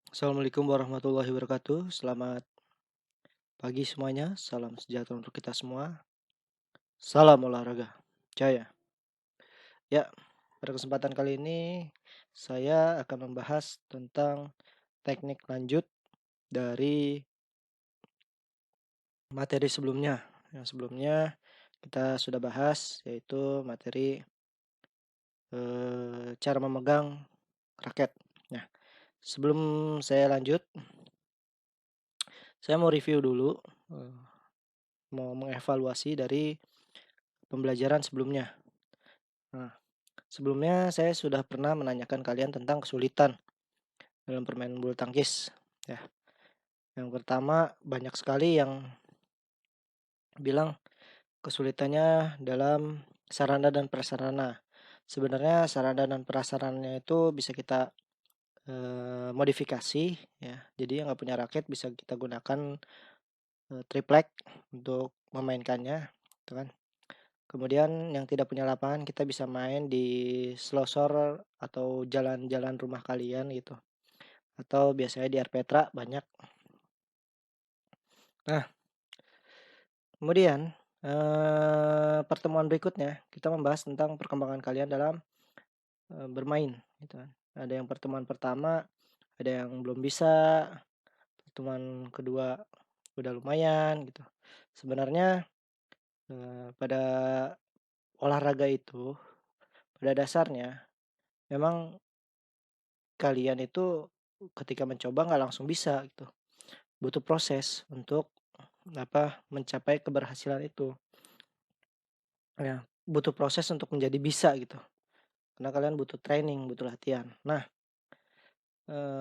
Assalamualaikum warahmatullahi wabarakatuh. Selamat pagi semuanya. Salam sejahtera untuk kita semua. Salam olahraga. Jaya. Ya, pada kesempatan kali ini saya akan membahas tentang teknik lanjut dari materi sebelumnya. Yang sebelumnya kita sudah bahas yaitu materi cara memegang raket. Nah, sebelum saya lanjut, saya mau review dulu, eh, mau mengevaluasi dari pembelajaran sebelumnya. Nah, sebelumnya saya sudah pernah menanyakan kalian tentang kesulitan dalam permainan bulu tangkis. Ya, yang pertama banyak sekali yang bilang kesulitannya dalam sarana dan prasarana. Sebenarnya sarana dan prasarananya itu bisa kita modifikasi ya. Jadi yang nggak punya raket bisa kita gunakan triplek untuk memainkannya, gitu kan. Kemudian yang tidak punya lapangan kita bisa main di selosor atau jalan-jalan rumah kalian gitu. Atau biasanya di Arpetra banyak. Nah, kemudian, pertemuan berikutnya kita membahas tentang perkembangan kalian dalam, bermain gitu kan. Ada yang pertemuan pertama, ada yang belum bisa, pertemuan kedua udah lumayan gitu. Sebenarnya, pada olahraga itu, pada dasarnya memang kalian itu ketika mencoba nggak langsung bisa gitu, butuh proses untuk, mencapai keberhasilan itu. Ya, butuh proses untuk menjadi bisa gitu, karena kalian butuh training, butuh latihan. Nah,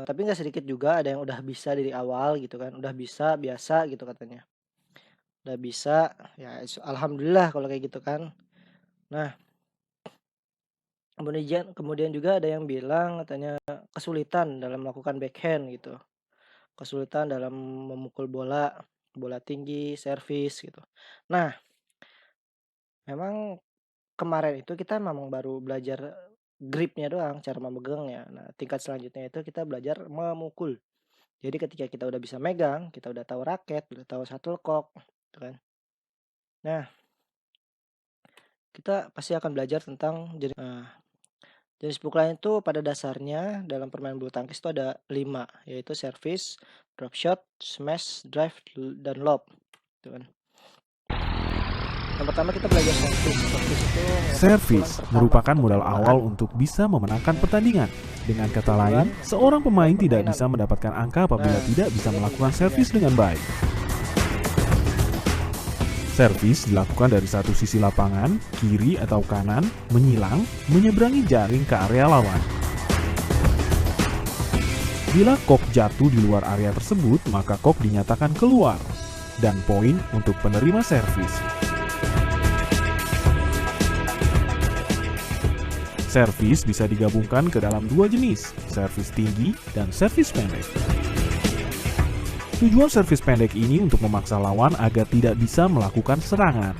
tapi nggak sedikit juga ada yang udah bisa dari awal gitu kan, udah bisa, biasa gitu katanya. Udah bisa, ya alhamdulillah kalau kayak gitu kan. Nah, kemudian kemudian juga ada yang bilang katanya kesulitan dalam melakukan backhand gitu, kesulitan dalam memukul bola, bola tinggi, servis gitu. Nah, memang kemarin itu kita memang baru belajar gripnya doang, cara memegangnya. Nah, tingkat selanjutnya itu kita belajar memukul. Jadi ketika kita udah bisa megang, kita udah tahu raket, udah tahu shuttlecock, gitu kan. Nah, kita pasti akan belajar tentang jenis pukulan itu pada dasarnya dalam permainan bulu tangkis itu ada 5, yaitu service, drop shot, smash, drive, dan lob, gitu kan. Yang pertama kita belajar service. Service itu ngelepas pukulan Servis pertama merupakan atau modal permulaan. awal untuk bisa memenangkan pertandingan. Dengan kata Tujuan lain, seorang dalam pemain tidak permainan. bisa mendapatkan angka apabila Nah, tidak bisa ini melakukan penjelasannya. servis dengan baik. Servis dilakukan dari satu sisi lapangan, kiri atau kanan, menyilang, menyeberangi jaring ke area lawan. Bila kok jatuh di luar area tersebut, maka kok dinyatakan keluar. Dan poin untuk penerima servis. Servis bisa digabungkan ke dalam dua jenis, servis tinggi dan servis pendek. Tujuan servis pendek ini untuk memaksa lawan agar tidak bisa melakukan serangan.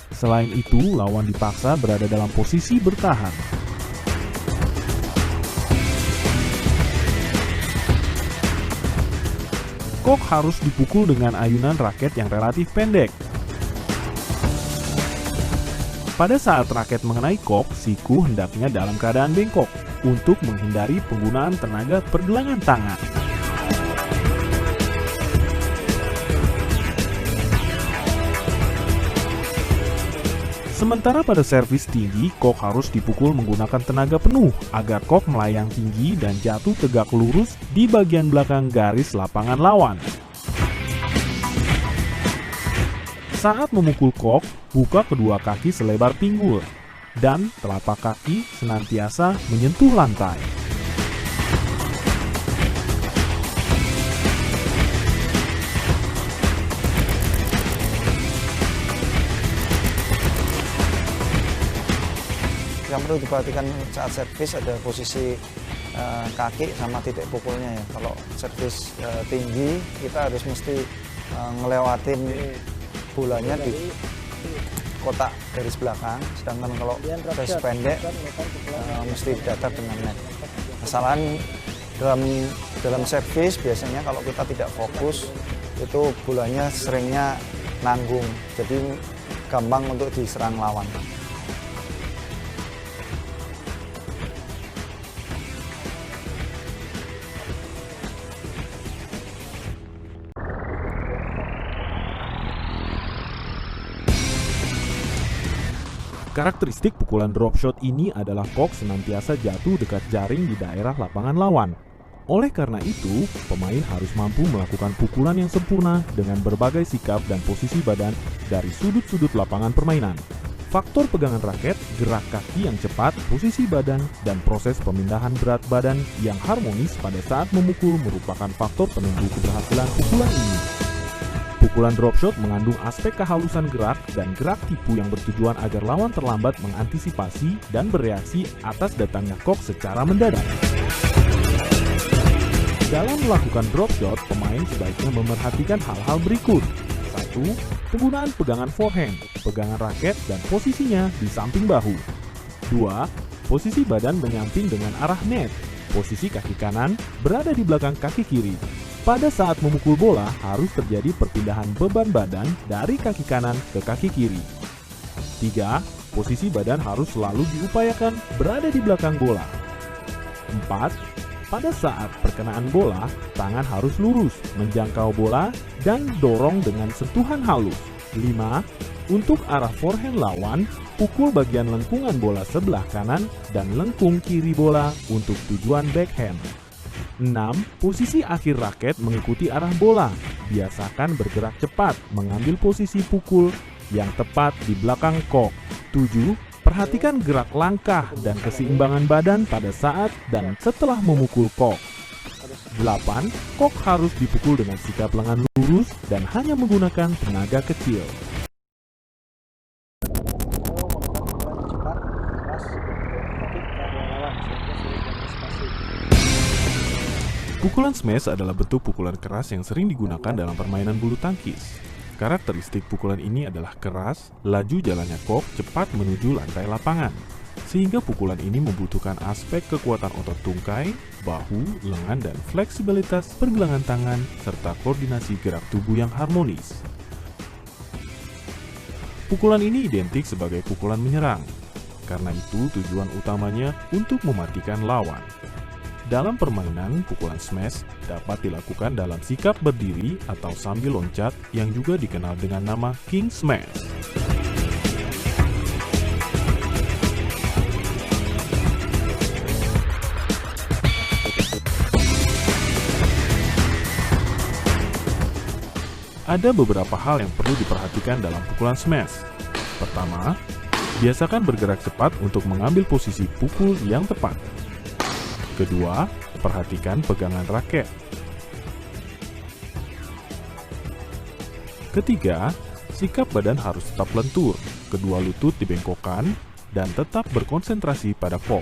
Selain itu, lawan dipaksa berada dalam posisi bertahan. Kok harus dipukul dengan ayunan raket yang relatif pendek. Pada saat raket mengenai kok, siku hendaknya dalam keadaan bengkok untuk menghindari penggunaan tenaga pergelangan tangan. Sementara pada servis tinggi, kok harus dipukul menggunakan tenaga penuh agar kok melayang tinggi dan jatuh tegak lurus di bagian belakang garis lapangan lawan. Saat memukul kok, buka kedua kaki selebar pinggul dan telapak kaki senantiasa menyentuh lantai. Yang perlu diperhatikan saat servis ada posisi kaki sama titik pukulnya ya. Kalau servis tinggi kita harus mesti ngelewatin bolanya di kotak garis belakang, sedangkan kalau servis pendek mesti datar dengan net. Kesalahan dalam Dalam servis biasanya kalau kita tidak fokus itu bolanya seringnya nanggung, jadi gampang untuk diserang lawan. Karakteristik pukulan drop shot ini adalah kok senantiasa jatuh dekat jaring di daerah lapangan lawan. Oleh karena itu, pemain harus mampu melakukan pukulan yang sempurna dengan berbagai sikap dan posisi badan dari sudut-sudut lapangan permainan. Faktor pegangan raket, gerak kaki yang cepat, posisi badan, dan proses pemindahan berat badan yang harmonis pada saat memukul merupakan faktor penentu keberhasilan pukulan ini. Pukulan drop shot mengandung aspek kehalusan gerak dan gerak tipu yang bertujuan agar lawan terlambat mengantisipasi dan bereaksi atas datangnya kok secara mendadak. Dalam melakukan drop shot, pemain sebaiknya memerhatikan hal-hal berikut. 1. Penggunaan pegangan forehand, pegangan raket, dan posisinya di samping bahu. 2. Posisi badan menyamping dengan arah net. Posisi kaki kanan berada di belakang kaki kiri. Pada saat memukul bola, harus terjadi perpindahan beban badan dari kaki kanan ke kaki kiri. 3. Posisi badan harus selalu diupayakan berada di belakang bola. 4. Pada saat perkenaan bola, tangan harus lurus, menjangkau bola, dan dorong dengan sentuhan halus. 5. Untuk arah forehand lawan, pukul bagian lengkungan bola sebelah kanan dan lengkung kiri bola untuk tujuan backhand. 6. Posisi akhir raket mengikuti arah bola. Biasakan bergerak cepat, mengambil posisi pukul yang tepat di belakang kok. 7. Perhatikan gerak langkah dan keseimbangan badan pada saat dan setelah memukul kok. 8. Kok harus dipukul dengan sikap lengan lurus dan hanya menggunakan tenaga kecil. Pukulan smash adalah bentuk pukulan keras yang sering digunakan dalam permainan bulu tangkis. Karakteristik pukulan ini adalah keras, laju jalannya kok cepat menuju lantai lapangan. Sehingga pukulan ini membutuhkan aspek kekuatan otot tungkai, bahu, lengan, dan fleksibilitas pergelangan tangan, serta koordinasi gerak tubuh yang harmonis. Pukulan ini identik sebagai pukulan menyerang. Karena itu tujuan utamanya untuk mematikan lawan. Dalam permainan, pukulan smash dapat dilakukan dalam sikap berdiri atau sambil loncat yang juga dikenal dengan nama King Smash. Ada beberapa hal yang perlu diperhatikan dalam pukulan smash. Pertama, biasakan bergerak cepat untuk mengambil posisi pukul yang tepat. Kedua, perhatikan pegangan raket. Ketiga, sikap badan harus tetap lentur, kedua lutut dibengkokkan, dan tetap berkonsentrasi pada kok.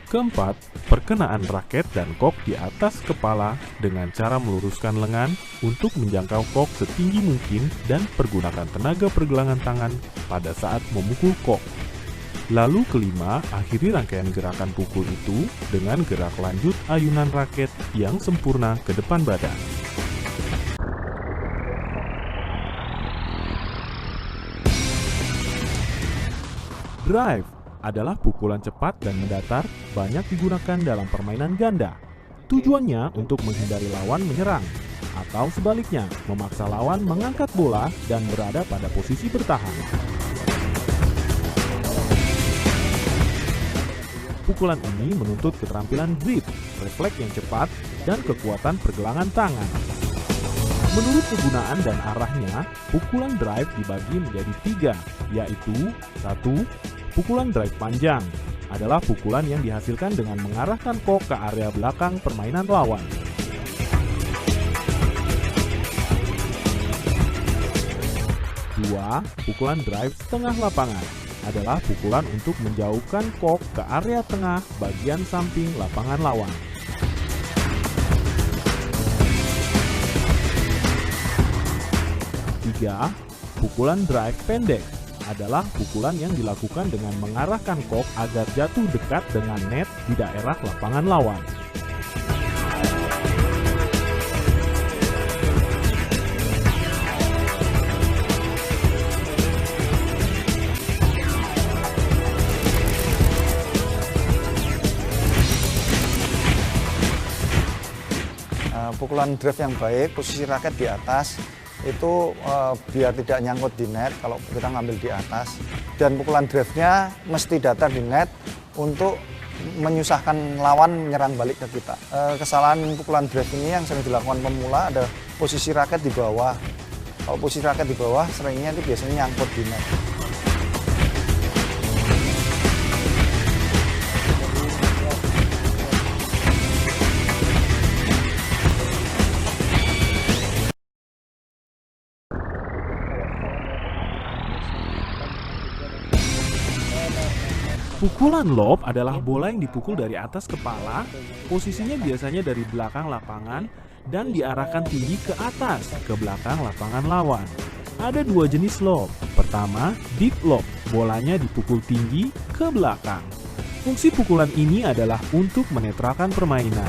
Keempat, perkenaan raket dan kok di atas kepala dengan cara meluruskan lengan untuk menjangkau kok setinggi mungkin dan pergunakan tenaga pergelangan tangan pada saat memukul kok. Lalu kelima, akhiri rangkaian gerakan pukul itu dengan gerak lanjut ayunan raket yang sempurna ke depan badan. Drive adalah pukulan cepat dan mendatar banyak digunakan dalam permainan ganda. Tujuannya untuk menghindari lawan menyerang, atau sebaliknya, memaksa lawan mengangkat bola dan berada pada posisi bertahan. Pukulan ini menuntut keterampilan grip, refleks yang cepat, dan kekuatan pergelangan tangan. Menurut kegunaan dan arahnya, pukulan drive dibagi menjadi 3, yaitu 1. Pukulan drive panjang adalah pukulan yang dihasilkan dengan mengarahkan kok ke area belakang permainan lawan. 2. Pukulan drive setengah lapangan adalah pukulan untuk menjauhkan kok ke area tengah bagian samping lapangan lawan. 3. Pukulan drive pendek adalah pukulan yang dilakukan dengan mengarahkan kok agar jatuh dekat dengan net di daerah lapangan lawan. pukulan drive yang baik, posisi raket di atas itu biar tidak nyangkut di net kalau kita ngambil di atas, dan pukulan drive-nya mesti datar di net untuk menyusahkan lawan menyerang balik ke kita. Kesalahan pukulan drive ini yang sering dilakukan pemula ada posisi raket di bawah. Kalau posisi raket di bawah seringnya itu biasanya nyangkut di net. Pukulan lob adalah bola yang dipukul dari atas kepala, posisinya biasanya dari belakang lapangan dan diarahkan tinggi ke atas, ke belakang lapangan lawan. Ada dua jenis lob. Pertama, deep lob, bolanya dipukul tinggi ke belakang. Fungsi pukulan ini adalah untuk menetralkan permainan.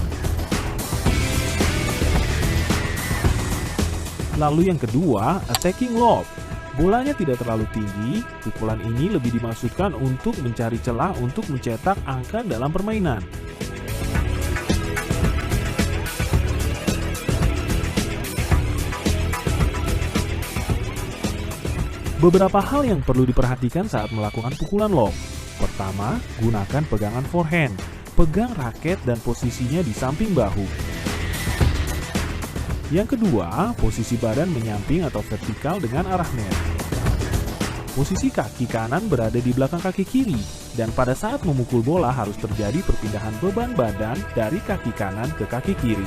Lalu yang kedua, attacking lob. Bolanya tidak terlalu tinggi, pukulan ini lebih dimaksudkan untuk mencari celah untuk mencetak angka dalam permainan. Beberapa hal yang perlu diperhatikan saat melakukan pukulan lob. Pertama, gunakan pegangan forehand. Pegang raket dan posisinya di samping bahu. Yang kedua, posisi badan menyamping atau vertikal dengan arah net. Posisi kaki kanan berada di belakang kaki kiri, dan pada saat memukul bola harus terjadi perpindahan beban badan dari kaki kanan ke kaki kiri.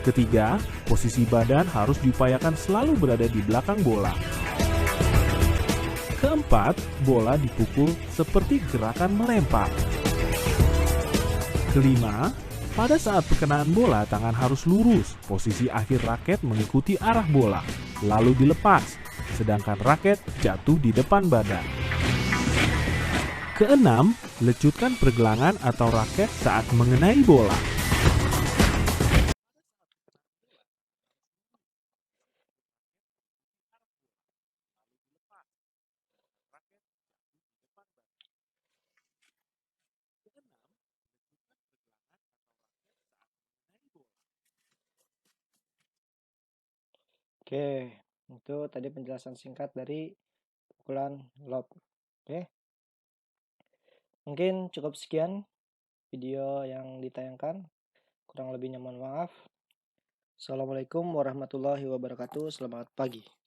Ketiga, posisi badan harus diupayakan selalu berada di belakang bola. Keempat, bola dipukul seperti gerakan melempar. Kelima, pada saat perkenaan bola, tangan harus lurus, posisi akhir raket mengikuti arah bola, lalu dilepas, sedangkan raket jatuh di depan badan. Keenam, lecutkan pergelangan atau raket saat mengenai bola. Oke, itu tadi penjelasan singkat dari pukulan lob. Oke, mungkin cukup sekian video yang ditayangkan. Kurang lebihnya mohon maaf. Assalamualaikum warahmatullahi wabarakatuh. Selamat pagi.